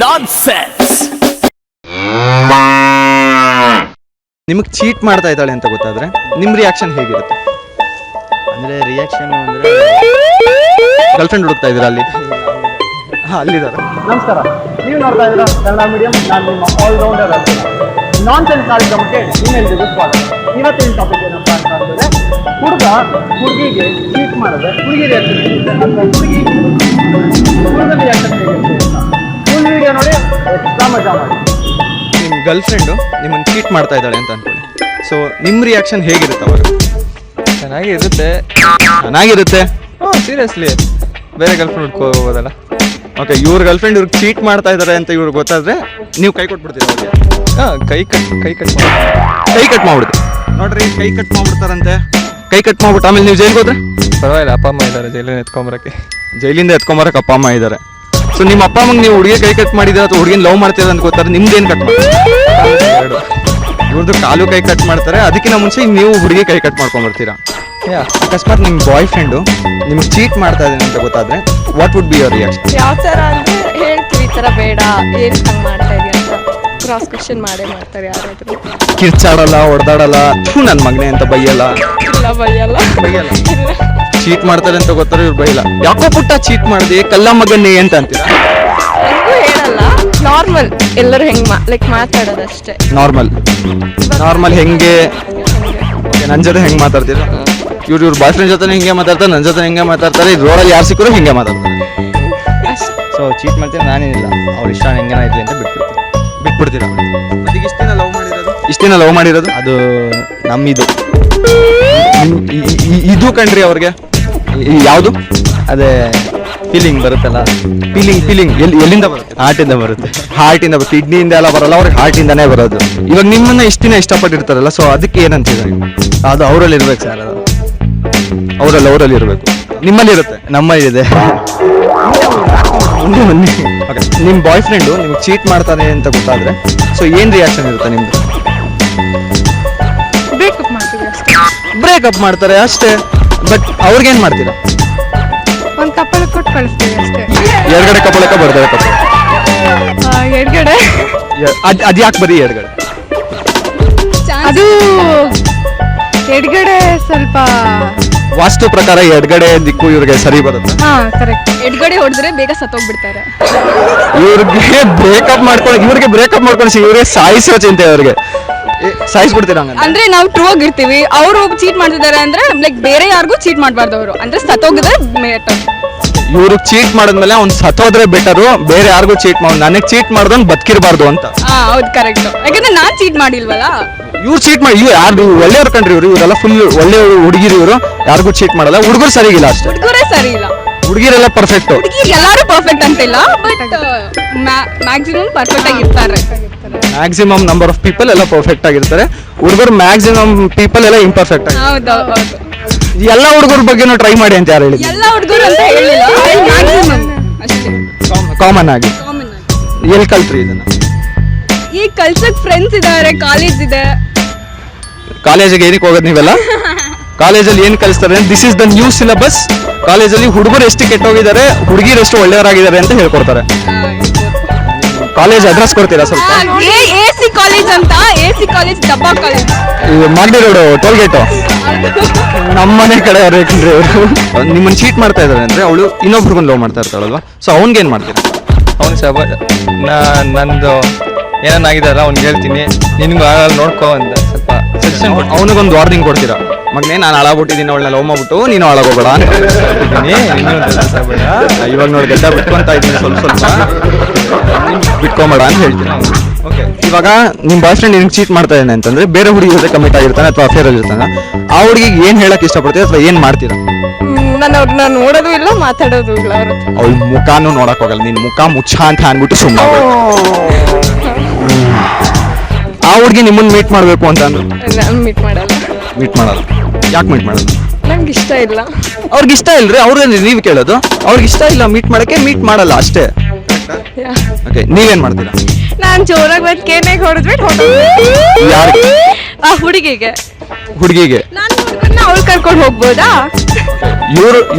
Nonsense. ನಿಮಗೆ cheat ಮಾಡ್ತಾ ಇದ್ದಾಳೆ ಅಂತ ಗೊತ್ತಾದ್ರೆ ನಿಮ್ಮ ರಿಯಾಕ್ಷನ್ ಹೇಗಿರುತ್ತೆ? ಅಂದರೆ ರಿಯಾಕ್ಷನ್ ಅಂದರೆ ಗರ್ಲ್ಫ್ರೆಂಡ್ ಹುಡುಕ್ತಾ ಇದ್ದೀರಾ ಅಲ್ಲಿ? ಅಲ್ಲಿದ್ದಾರೆ. ನಮಸ್ಕಾರ, ನೀವು ನೋಡ್ತಾ ಇದ್ದೀರಾ ಕನ್ನಡ ಮೀಡಿಯಂ. ನಾನು ನಿಮ್ಮ ಆಲ್ರೌಂಡರ್ ನಾನ್ಸೆನ್ಸ್ ಕಾರ್ಯಕ್ರಮಕ್ಕೆ ನಿಮ್ಮೆಲ್ಲರಿಗೂ ಸ್ವಾಗತ. ಇವತ್ತಿನ ಟಾಪಿಕ್ ಏನಪ್ಪ ಅಂತ ಅಂದರೆ ಹುಡುಗ ಹುಡುಗಿಗೆ ಚೀಟ್ ಮಾಡಿದ್ರೆ ಹುಡುಗಿ ರಿಯಾಕ್ಷನ್ ಹೇಗಿರುತ್ತೆ ಅಥವಾ ಹುಡುಗನ ರಿಯಾಕ್ಷನ್ ಹೇಗಿರುತ್ತೆ ಅಂತ ಫುಲ್ ವಿಡಿಯೋ ನೋಡಿ ಎಕ್ಸ್ಟ್ರಾ ಮಜಾ ಮಾಡಿ. ನಿಮ್ಮ ಗರ್ಲ್ಫ್ರೆಂಡು ನಿಮ್ಮನ್ನು ಚೀಟ್ ಮಾಡ್ತಾ ಇದ್ದಾಳೆ ಅಂತ ಅನ್ಕೊಳ್ಳಿ. ಸೊ ನಿಮ್ಮ ರಿಯಾಕ್ಷನ್ ಹೇಗಿರುತ್ತೆ ಅವಾಗ? ಚೆನ್ನಾಗಿರುತ್ತೆ. ಸೀರಿಯಸ್ಲಿ ಬೇರೆ ಗರ್ಲ್ಫ್ರೆಂಡ್ ಹುಡ್ಕೋಬೋದಲ್ಲ. ಓಕೆ, ಇವ್ರ ಗರ್ಲ್ಫ್ರೆಂಡ್ ಇವ್ರಿಗೆ ಚೀಟ್ ಮಾಡ್ತಾ ಇದ್ದಾರೆ ಅಂತ ಇವ್ರಿಗೆ ಗೊತ್ತಾದ್ರೆ ನೀವು ಕೈ ಕೊಟ್ಬಿಡ್ತೀರ ಅವ್ರಿಗೆ? ಕೈ ಕಟ್ ಮಾಡ್ಬಿಡ್ತೀವಿ ನೋಡ್ರಿ. ಕೈ ಕಟ್ ಮಾಡ್ಬಿಡ್ತಾರಂತೆ. ಕೈ ಕಟ್ ಮಾಡ್ಬಿಟ್ಟು ಆಮೇಲೆ ನೀವು ಜೈಲ್ಗೆ ಹೋದ್ರೆ ಪರವಾಗಿಲ್ಲ, ಅಪ್ಪ ಅಮ್ಮ ಇದ್ದಾರೆ ಜೈಲಿನ ಎತ್ಕೊಂಬರಕ್ಕೆ. ಜೈಲಿಂದ ಎತ್ಕೊಂಬರಕ್ಕೆ ಅಪ್ಪ ಅಮ್ಮ ಇದ್ದಾರೆ. ಸೊ ನಿಮ್ಮ ಅಪ್ಪ ಅಮ್ಮಗೆ ನೀವು ಹುಡುಗಿ ಕೈ ಕಟ್ ಮಾಡಿದ್ರೆ ಅಥವಾ ಹುಡುಗಿನ ಲವ್ ಮಾಡ್ತೀರ ಅಂತ ಗೊತ್ತಾರೆ, ನಿಮ್ದೇನು ಕಟ್ ಮಾಡ್ತಾರೆ? ಇವ್ರದ್ದು ಕಾಲು ಕೈ ಕಟ್ ಮಾಡ್ತಾರೆ. ಅದಕ್ಕಿಂತ ಮುಂಚೆ ನೀವು ಹುಡುಗಿ ಕೈ ಕಟ್ ಮಾಡ್ಕೊಂಡ್ಬರ್ತೀರಾ. ಅಕಸ್ಮಾತ್ ನಿಮ್ಮ ಬಾಯ್ ಫ್ರೆಂಡು ನಿಮ್ಗೆ ಚೀಟ್ ಮಾಡ್ತಾ ಇದ್ದಾನೆ ಅಂತ ಗೊತ್ತಾದ್ರೆ what would be your reaction? ಯಾವ ಥರ ಅಂದರೆ ಹೇಳ್ತೀವಿ, ಈ ಥರ ಬೇಡ, ಏನು ಹಂಗೆ ಮಾಡ್ತಾ ಇದೆಯಾ ಅಂತ ಕ್ರಾಸ್ ಕ್ವೆಶ್ಚನ್ ಮಾಡ್ತಾರೆ ಯಾರಾದರೂ. ಕಿರ್ಚಾಡಲ್ಲ, ಹೊಡೆದಾಡಲ್ಲ, ನನ್ನ ಮಗನೇ ಅಂತ ಬೈಯಲ್ಲ? ಇಲ್ಲ, ಬೈಯಲ್ಲ. ಚೀಟ್ ಮಾಡ್ತಾರೆ ಅಂತ ಗೊತ್ತಾರೆ ಇವ್ರು ಬೈಯಲ್ಲ. ಯಾಕೋ ಪುಟ್ಟ ಚೀಟ್ ಮಾಡಿದೆ ಕಲ್ಲ ಮಗನ್ನೇ ಅಂತ ಅಂತೀರಾ? ಹಂಗೂ ಹೇಳಲ್ಲ, ನಾರ್ಮಲ್ ಎಲ್ಲರೂ ಹೆಂಗೆ ಲೈಕ್ ಮಾತಾಡೋದಷ್ಟೇ. ನಾರ್ಮಲ್ ಹೆಂಗೆ? ನನ್ನ ಜೊತೆ ಹೆಂಗೆ ಮಾತಾಡ್ತೀರಾ? ಇವ್ರ ಬಾಯ್ ಫ್ರೆಂಡ್ ಜೊತೆ ಹಿಂಗೆ ಮಾತಾಡ್ತಾರೆ, ನನ್ನ ಜೊತೆ ಹಿಂಗೆ ಮಾತಾಡ್ತಾರೆ. ರೋಡಲ್ಲಿ ಯಾರು ಸಿಕ್ಕರು ಹಿಂಗೆ ಮಾತಾಡ್ತಾರೆ. ಸೊ ಚೀಟ್ ಮಾಡ್ತೀನಿ ನಾನೇನಿಲ್ಲ, ಅವ್ರ ಇಷ್ಟ ಹೆಂಗೇನ ಇದ್ವಿ ಅಂತ ಬಿಟ್ಬಿಡ್ತೀರಾ? ಅದಕ್ಕೆ ಇಷ್ಟು ದಿನ ಲವ್ ಮಾಡಿರೋದು ಅದು ನಮ್ಮಿದು ಇದು ಕಣ್ರಿ. ಅವ್ರಿಗೆ ಯಾವುದು ಅದೇ ಫೀಲಿಂಗ್ ಬರುತ್ತಲ್ಲ. ಫೀಲಿಂಗ್ ಎಲ್ಲಿಂದ ಬರುತ್ತೆ? ಹಾರ್ಟಿಂದ ಬರುತ್ತೆ. ಕಿಡ್ನಿಯಿಂದ ಎಲ್ಲ ಬರಲ್ಲ, ಅವ್ರಿಗೆ ಹಾರ್ಟಿಂದಾನೇ ಬರೋದು. ಇವಾಗ ನಿಮ್ಮನ್ನ ಇಷ್ಟು ದಿನ ಇಷ್ಟಪಟ್ಟಿರ್ತಾರಲ್ಲ, ಸೊ ಅದಕ್ಕೆ ಏನಂತಿದ್ದಾರೆ? ಅದು ಅವರಲ್ಲಿ ಇರ್ಬೇಕು ಸರ್. ಅದು ಅವರಲ್ಲಿ ಇರಬೇಕು. ನಿಮ್ಮಲ್ಲಿ ಇರುತ್ತೆ? ನಮ್ಮಲ್ಲಿದೆ. ನಿಮ್ಮ ಬಾಯ್ ಫ್ರೆಂಡು ನಿಮ್ಗೆ ಚೀಟ್ ಮಾಡ್ತಾನೆ ಅಂತ ಗೊತ್ತಾದ್ರೆ ಸೊ ಏನು ರಿಯಾಕ್ಷನ್ ಇರುತ್ತೆ ನಿಮ್ದು? ಬ್ರೇಕಪ್ ಮಾಡ್ತೀವಿ ಅಷ್ಟೇ. ಬ್ರೇಕಪ್ ಮಾಡ್ತಾರೆ ಅಷ್ಟೇ. ಬಟ್ ಅವ್ರಿಗೇನು ಮಾಡ್ತೀರಾ? ಒಂದು ಕಪ್ಪಳ ಕೊಟ್ಟು ಕಳಿಸ್ತೀವಿ ಅಷ್ಟೇ. ಎಡಗಡೆ ಕಪ್ಪಳಕ್ಕೆ ಬರ್ತಾರೆ ಕಪ್ಪಳ. ಎಡಗಡೆ ಅದು ಯಾಕೆ ಬರೀ ಎಡಗಡೆ? ಅದು ಎಡಗಡೆ ಸ್ವಲ್ಪ ವಾಸ್ತು ಪ್ರಕಾರ ಎಡಗಡೆ ದಿಕ್ಕು ಇವ್ರಿಗೆ ಸರಿ ಬರುತ್ತೆ. ಕರೆಕ್ಟ್. ಎಡಗಡೆ ಹೊಡೆದ್ರೆ ಬೇಗ ಸತ್ತೋಗ್ಬಿಡ್ತಾರೆ. ಇವ್ರಿಗೆ ಬ್ರೇಕಪ್ ಮಾಡ್ಕೊಂಡು ಇವ್ರಿಗೆ ಸಾಯಿಸೋ ಚಿಂತೆ. ಅವ್ರಿಗೆ ಸಾಯಿಸ್ಬಿಡ್ತೀರಾ? ಅಂದ್ರೆ ನಾವು ಟ್ರೂ ಆಗಿರ್ತೀವಿ, ಅವರು ಚೀಟ್ ಮಾಡ್ತಿದ್ದಾರೆ ಅಂದ್ರೆ ಲೈಕ್ ಬೇರೆ ಯಾರಿಗೂ ಚೀಟ್ ಮಾಡಬಾರ್ದು. ಅವರು ಅಂದ್ರೆ ಸತ್ತೋಗಿದ್ರೆ ಬೆಟರ್. ಇವ್ರಿಗೆ ಚೀಟ್ ಮಾಡಿದ್ಮೇಲೆ ಅವ್ನು ಸತ್ತೋದ್ರೆ ಬೆಟರು, ಬೇರೆ ಯಾರಿಗೂ ಚೀಟ್ ಮಾಡಿ. ನನಗೆ ಚೀಟ್ ಮಾಡಿದವ್ನು ಬದುಕಿರಬಾರ್ದು ಅಂತ. ಹೌದು, ಕರೆಕ್ಟ್. ಯಾಕಂದ್ರೆ ನಾನ್ ಚೀಟ್ ಮಾಡಿಲ್ವಲ್ಲ. ಇವ್ರು ಚೀಟ್ ಮಾಡಿ ಯಾರು ಒಳ್ಳೆಯವ್ರು ಕಂಡ್ರಿ ಇವರೆಲ್ಲ ಫುಲ್ ಒಳ್ಳೆ ಹುಡುಗಿರು. ಇವರು ಯಾರಿಗೂ ಚೀಟ್ ಮಾಡಲ್ಲ. ಹುಡುಗರು ಸರಿಗಿಲ್ಲ ಅಷ್ಟೇ. ಹುಡುಗರೇ ಸರಿ ಇಲ್ಲ, ಹುಡುಗಿರೆಲ್ಲ ಪರ್ಫೆಕ್ಟ್. ಹುಡುಗಿ ಎಲ್ಲರೂ ಪರ್ಫೆಕ್ಟ್ ಅಂತಿಲ್ಲ, ಬಟ್ ಮ್ಯಾಕ್ಸಿಮಮ್ ಪರ್ಫೆಕ್ಟ್ ಆಗಿರ್ತಾರೆ. ಮ್ಯಾಕ್ಸಿಮಮ್ ನಂಬರ್ ಆಫ್ ಪೀಪಲ್ ಎಲ್ಲ ಪರ್ಫೆಕ್ಟ್ ಆಗಿರ್ತಾರೆ. ಹುಡುಗರು ಮ್ಯಾಕ್ಸಿಮಮ್ ಪೀಪಲ್ ಎಲ್ಲ ಇಂಪರ್ಫೆಕ್ಟ್ ಆಗಿ. ಹೌದು. ಎಲ್ಲ ಹುಡುಗರ ಬಗ್ಗೆನೂ ಟ್ರೈ ಮಾಡಿ ಅಂತ ಯಾರು ಹೇಳಿದ್ರು? ಎಲ್ಲ ಹುಡುಗರು ಅಂತ ಹೇಳಿಲ್ಲ, ಮ್ಯಾಕ್ಸಿಮಮ್ ಅಷ್ಟೇ. ಕಾಮನ್ ಆಗಿ ಎಲ್ಲಿ ಕಲ್ತ್ರಿ ಇದನ್ನ? ಈ ಕಲ್ಸಕ್ ಫ್ರೆಂಡ್ಸ್ ಇದಾರೆ, ಕಾಲೇಜ್ ಇದೆ. ಕಾಲೇಜಿಗೆ ಏನಕ್ಕೆ ಹೋಗೋದು ನೀವೆಲ್ಲ? ಕಾಲೇಜಲ್ಲಿ ಏನು ಕಲಿಸ್ತಾರೆ? This is the new syllabus. ಕಾಲೇಜಲ್ಲಿ ಹುಡುಗರು ಎಷ್ಟು ಕೆಟ್ಟೋಗಿದ್ದಾರೆ, ಹುಡುಗಿರು ಎಷ್ಟು ಒಳ್ಳೆಯವರಾಗಿದ್ದಾರೆ ಅಂತ ಹೇಳ್ಕೊಡ್ತಾರೆ. ಕಾಲೇಜ್ ಅಡ್ರೆಸ್ ಕೊಡ್ತೀರಾ ಸ್ವಲ್ಪ? AC ಕಾಲೇಜ್ ಅಂತ, AC ಕಾಲೇಜ್ ಡಬ್ಬಾ college, Magadi road toll gate. ನಮ್ಮನೆ ಕಡೆ ಅವ್ರು ಯಾಕಂದ್ರೆ ಅವರು ನಿಮ್ಮನ್ನು ಚೀಟ್ ಮಾಡ್ತಾ ಇದ್ದಾರೆ ಅಂದ್ರೆ ಅವಳು ಇನ್ನೊಬ್ರಿಗೊಂದು ಲವ್ ಮಾಡ್ತಾ ಇರ್ತಾಳಲ್ವಾ? ಸೊ ಅವ್ನಿಗೇನು ಮಾಡ್ತೀರಾ? ಅವ್ನು ನಂದು ಏನಾಗಿದಾರಲ್ಲ ಅವ್ನಿಗೆ ಹೇಳ್ತೀನಿ, ನಿನ್ಗೂ ಆಗಲ್ಲ ನೋಡ್ಕೋ ಅಂತ ಸ್ವಲ್ಪ ಸಜೆಷನ್ ಕೊಟ್ಟು ಅವನಿಗೊಂದು ವಾರ್ನಿಂಗ್ ಕೊಡ್ತೀರಾ? ಮಗನೇ ನಾನು ಹಾಳಾಗ್ಬಿಟ್ಟಿದ್ದೀನಿ, ಅವಳನ್ನ ಲವ್ ಮಾಡ್ಬಿಟ್ಟು ನೀನು ಹಾಳಾಗೋಬೇಡ ಅಂತ ಹೇಳ್ತಿದ್ದೀನಿ. ಇವಾಗ ನೋಡಿ ಗಡ್ಡ ಬಿಟ್ಕೊಂತ ಇದ್ದೀನಿ, ಸ್ವಲ್ಪ ಬಿಟ್ಕೊಂಬೇಡ ಅಂತ ಹೇಳ್ತೀನಿ. ಓಕೆ, ಇವಾಗ ನಿಮ್ಮ ಬಾಯ್ ಫ್ರೆಂಡ್ ನಿನ್ಗೆ ಚೀಟ್ ಮಾಡ್ತಾ ಇದ್ದಾನೆ ಅಂತಂದ್ರೆ ಬೇರೆ ಹುಡುಗಿ ಜೊತೆ ಕಮಿಟ್ ಆಗಿರ್ತಾನೆ ಅಥವಾ ಅಫೇರಲ್ಲಿ ಇರ್ತಾನೆ, ಆ ಹುಡುಗಿಗೆ ಏನು ಹೇಳಕ್ ಇಷ್ಟಪಡ್ತೀರಾ ಅಥವಾ ಏನು ಮಾಡ್ತೀರಾ? ನಾನು ಅವ್ರನ್ನ ನೋಡೋದು ಇಲ್ಲ, ಮಾತಾಡೋದು ಇಲ್ಲ. ಅವಳ ಮುಖಾನು ನೋಡಕ್ ಹೋಗಲ್ಲ, ನಿನ್ ಮುಖ ಮುಚ್ಚ ಅಂತ ಅನ್ಬಿಟ್ಟು ಸುಮ್ಮನೆ. ಆ ಹುಡುಗಿ ನಿಮ್ಮನ್ನ ಮೀಟ್ ಮಾಡ್ಬೇಕು ಅಂತ ಅಂದ್ರು ಮೀಟ್ ಮಾಡಲ್ಲ. ಯಾಕೆ ಮೀಟ್ ಮಾಡಲ್ಲ? ನಂಗೆ ಇಷ್ಟ ಇಲ್ಲ. ಅವ್ರಿಗೆ ಇಷ್ಟ ಇಲ್ರಿ, ಅವ್ರಿಗೆ ನೀವು ಕೇಳೋದು. ಅವ್ರಿಗೆ ಇಷ್ಟ ಇಲ್ಲ ಮೀಟ್ ಮಾಡಕ್ಕೆ, ಮೀಟ್ ಮಾಡಲ್ಲ ಅಷ್ಟೇ. ಓಕೆ, ನೀವೇನ್ ಮಾಡ್ತೀರಾ? ನಾನ್ ಜೋರಾಗಿ ಬಂದು ಕೇನೆಗೆ ಹೊಡೆದ್ಬಿಟ್ಟು ಯಾರಿಗೆ? ಹುಡುಗಿಗೆ. ಹುಡುಗಿಗೆ ನಾನು ಅದನ್ನ ಅವ್ಳು ಕರ್ಕೊಂಡು ಹೋಗ್ಬೋದಾ?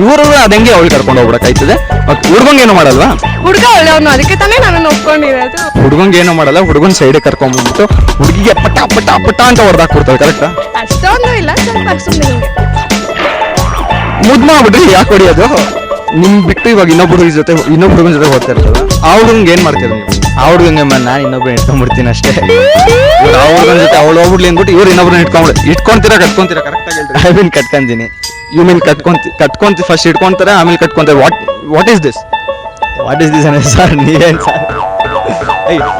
ಇವರು ಅದಂಗೆ ಅವಳು ಕರ್ಕೊಂಡು ಹೋಗ್ಬಿಡಕ್ಕಾಯ್ತದೆ. ಮತ್ತೆ ಹುಡುಗಂಗೆ ಏನು ಮಾಡಲ್ವಾ? ಹುಡುಗ ಒಳ್ಳೆಯವನು, ಅದಕ್ಕೆ ತಾನೇ ನಾನು ಒಪ್ಕೊಂಡಿರೋದು. ಹುಡುಗಂಗೆ ಏನು ಮಾಡಲ್ಲ, ಹುಡುಗನ್ ಸೈಡ್ ಕರ್ಕೊಂಡ್ಬಿಟ್ಟು ಹುಡುಗಿಗೆ ಪಟ ಪಟ ಪಟ ಅಂತ ಹೊಡೆದಾಕ್ಬಿಡ್ತಾರೆ. ಕರೆಕ್ಟಾ? ಅಷ್ಟೊಂದು ಇಲ್ಲ, ಸ್ವಲ್ಪ ಸುಮ್ಮನೆ ಹಿಂಗೆ. ಮುದ್ ಮಾಡ್ಬಿಡ್ರಿ, ಯಾಕೆ ಹೊಡಿಯೋದು? ನಿಮ್ ಬಿಟ್ಟು ಇವಾಗ ಇನ್ನೊಬ್ಬ ಹುಡುಗನ ಜೊತೆ ಹೋಗ್ತಾ ಇರ್ತದ, ಆ ಹುಡುಗಂಗೆ ಏನ್ ಮಾಡ್ತೀರ ನೀವು? ಆ ಹುಡುಗಂಗೆ ನಾನು ಇನ್ನೊಬ್ಬರು ಇಟ್ಕೊಂಡ್ಬಿಡ್ತೀನಿ ಅಷ್ಟೇ. ಆ ಹುಡುಗನ ಜೊತೆ ಅವಳು ಹೋಗ್ಬಿಡ್ಲಿ ಅಂದ್ಬಿಟ್ಟು ಇವ್ರು ಇನ್ನೊಬ್ರನ್ನ ಇಟ್ಕೊಂತೀರಾ ಕಟ್ಕೊಂತೀರಾ? ಕರೆಕ್ಟ್ ಆಗಿ ಹೇಳ್ರಿ. ಐ ಮೀನ್ ಕಟ್ಕೊಂತೀನಿ. ಯು ಮೀನ್ ಕಟ್ಕೊಂತಿ ಫಸ್ಟ್ ಇಟ್ಕೊಂತಾರೆ, ಆಮೇಲೆ ಕಟ್ಕೊಂತಾರೆ. What is this? What is this ಅನ್ನೋದು ಸರ್ ನೀವೇನು ಸರ್?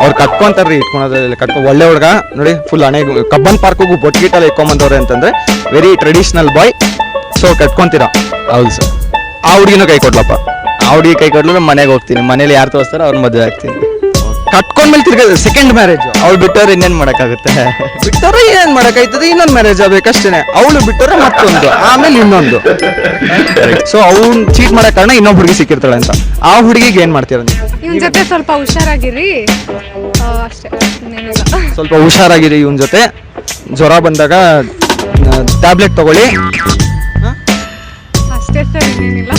ಅವ್ರು ಕಟ್ಕೊಂತಾರ್ರಿ, ಇಟ್ಕೊಳೋದ್ರಲ್ಲಿ ಒಳ್ಳೆ ಹುಡುಗ ನೋಡಿ, ಫುಲ್ ಹಣೆ ಕಬ್ಬನ್ ಪಾರ್ಕ್ಗೂ ಬೊಟ್ಗಿಟ್ಟಲ್ಲಿ ಇಟ್ಕೊಂಬಂದವ್ರೆ ಅಂತಂದ್ರೆ ವೆರಿ ಟ್ರೆಡಿಷನಲ್ ಬಾಯ್. ಸೊ ಕಟ್ಕೊಂತೀರಾ? ಹೌದು ಸರ್. ಆ ಹುಡುಗಿನೂ ಕೈ ಕೊಡ್ಲಪ್ಪ. ಆ ಹುಡುಗಿ ಕೈ ಕೊಡ್ಲು ಮನೆಗೆ ಹೋಗ್ತೀನಿ, ಮನೇಲಿ ಯಾರು ತೋರಿಸ್ತಾರೋ ಅವ್ರ ಮದುವೆ ಆಗ್ತೀನಿ. ಕಟ್ಕೊಂಡ್ಮೇಲೆ ತಿರ್ಗ ಸೆಕೆಂಡ್ ಮ್ಯಾರೇಜ್. ಅವ್ಳು ಬಿಟ್ಟವ್ರು ಇನ್ನೇನು ಮಾಡೋಕ್ಕಾಗುತ್ತೆ? ಬಿಟ್ಟವ್ರೆ ಏನ್ ಮಾಡಕ್ಕಾಯ್ತದೆ? ಇನ್ನೊಂದು ಮ್ಯಾರೇಜ್ ಆಗ್ಬೇಕಷ್ಟೇನೆ. ಅವಳು ಬಿಟ್ಟವ್ರೆ ಮತ್ತೊಂದು, ಆಮೇಲೆ ಇನ್ನೊಂದು. ಸೊ ಅವ್ನು ಚೀಟ್ ಮಾಡಕ್ ಕಾರಣ ಇನ್ನೊಬ್ಬ ಹುಡುಗಿ ಸಿಕ್ಕಿರ್ತಾಳೆ ಅಂತ. ಆ ಹುಡುಗಿಗೆ ಏನ್ ಮಾಡ್ತೀರ ನೀವು? ಇವನ್ ಜೊತೆ ಸ್ವಲ್ಪ ಹುಷಾರಾಗಿರಿ ಅಷ್ಟೇ, ಇನ್ನೇನಿಲ್ಲ. ಸ್ವಲ್ಪ ಹುಷಾರಾಗಿರಿ ಇವನ್ ಜೊತೆ. ಜ್ವರ ಬಂದಾಗ ಟ್ಯಾಬ್ಲೆಟ್ ತಗೊಳ್ಳಿ. ಅಷ್ಟೇ ಸರ್, ಇನ್ನೇನಿಲ್ಲ.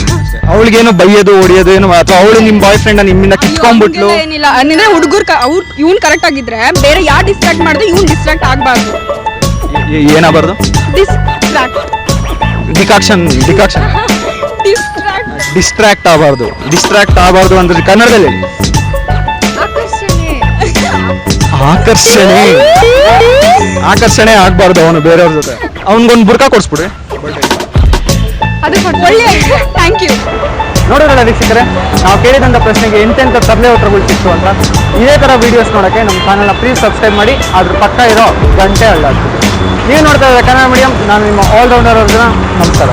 ಅವಳಿಗೇನು ಬೈಯೋದು ಹೊಡಿಯೋದು ಏನು, ಅಥವಾ ಅವಳು ನಿಮ್ ಬಾಯ್ ಫ್ರೆಂಡ್ ನಿಮ್ಮಿಂದ ಕಿತ್ಕೊಂಡ್ಬಿಟ್ಲು? ಏನಿಲ್ಲ ಅಂದ್ರೆ ಹುಡುಗರು ಇವ್ನ್ ಕರೆಕ್ಟ್ ಆಗಿದ್ರೆ ಬೇರೆ ಯಾರು ಡಿಸ್ಟ್ರಾಕ್ಟ್ ಮಾಡಿದ್ರೆ ಇವ್ನ್ ಡಿಸ್ಟ್ರಾಕ್ಟ್ ಆಗ್ಬಾರ್ದು. ಏನಾಗಬಾರ್ದು? ಡಿಕಾಕ್ಷನ್ ಡಿಸ್ಟ್ರಾಕ್ಟ್ ಆಗಬಾರ್ದು ಅಂದ್ರೆ ಕನ್ನಡದಲ್ಲಿ ಆಕರ್ಷಣೆ ಆಗ್ಬಾರ್ದು ಅವನು ಬೇರೆಯವ್ರ ಜೊತೆ. ಅವನಿಗೊಂದು ಬುರ್ಕಾ ಕೊಡ್ಸ್ಬಿಡ್ರಿ. ಅದು ಒಳ್ಳೆ, ಥ್ಯಾಂಕ್ ಯು. ನೋಡೋಣ ವೀಕ್ಷಕರೇ, ನಾವು ಕೇಳಿದಂಥ ಪ್ರಶ್ನೆಗೆ ಎಂತೆಂಥ ತರಲೆ ಉತ್ತರಗಳು ಸಿಕ್ತು ಅಂತ. ಇದೇ ಥರ ವೀಡಿಯೋಸ್ ನೋಡೋಕ್ಕೆ ನಮ್ಮ ಚಾನಲ್ನ ಪ್ಲೀಸ್ ಸಬ್ಸ್ಕ್ರೈಬ್ ಮಾಡಿ, ಅದ್ರ ಪಕ್ಕ ಇರೋ ಗಂಟೆ ಅಲ್ಲಾಡ್ತು. ನೀವು ನೋಡ್ತಾ ಇದ್ದಾರೆ ಕನ್ನಡ ಮೀಡಿಯಂ. ನಾನು ನಿಮ್ಮ ಆಲ್ರೌಂಡರ್ ಅರ್ಜುನ. ನಮಸ್ಕಾರ.